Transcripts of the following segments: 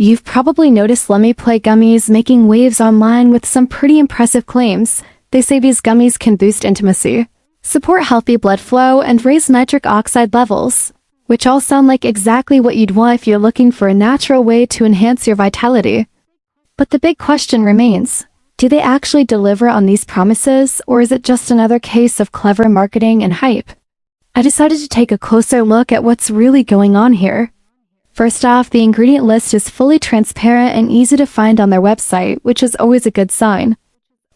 You've probably noticed Lemme gummies making waves online with some pretty impressive claims. They say these gummies can boost intimacy, support healthy blood flow, and raise nitric oxide levels, which all sound like exactly what you'd want if you're looking for a natural way to enhance your vitality. But the big question remains, do they actually deliver on these promises, or is it just another case of clever marketing and hype? I decided to take a closer look at what's really going on here. First off, the ingredient list is fully transparent and easy to find on their website, which is always a good sign.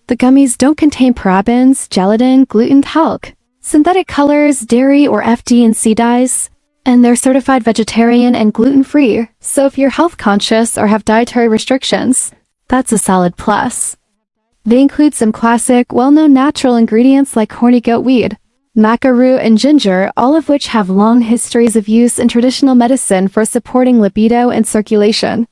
The gummies don't contain parabens, gelatin, gluten, talc, synthetic colors, dairy or FD&C dyes, and they're certified vegetarian and gluten-free, so if you're health-conscious or have dietary restrictions, that's a solid plus. They include some classic, well-known natural ingredients like horny goat weed, maca root, and ginger, all of which have long histories of use in traditional medicine for supporting libido and circulation.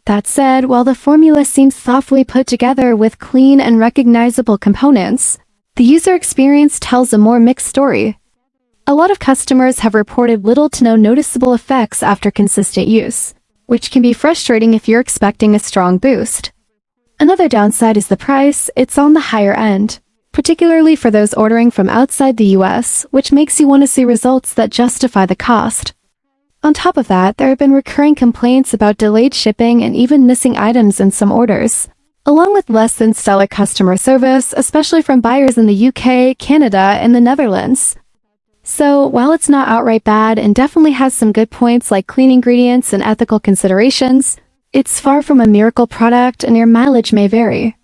That said, while the formula seems thoughtfully put together with clean and recognizable components, the user experience tells a more mixed story. A lot of customers have reported little to no noticeable effects after consistent use, which can be frustrating if you're expecting a strong boost. Another downside is the price. It's on the higher end, particularly for those ordering from outside the US, which makes you want to see results that justify the cost. On top of that, there have been recurring complaints about delayed shipping and even missing items in some orders, along with less than stellar customer service, especially from buyers in the UK, Canada, and the Netherlands. So, while it's not outright bad and definitely has some good points like clean ingredients and ethical considerations, it's far from a miracle product and your mileage may vary.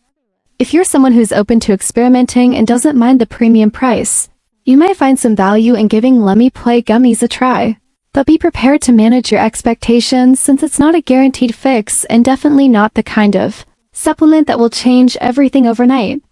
If you're someone who's open to experimenting and doesn't mind the premium price, you might find some value in giving Lemme gummies a try. But be prepared to manage your expectations since it's not a guaranteed fix and definitely not the kind of supplement that will change everything overnight.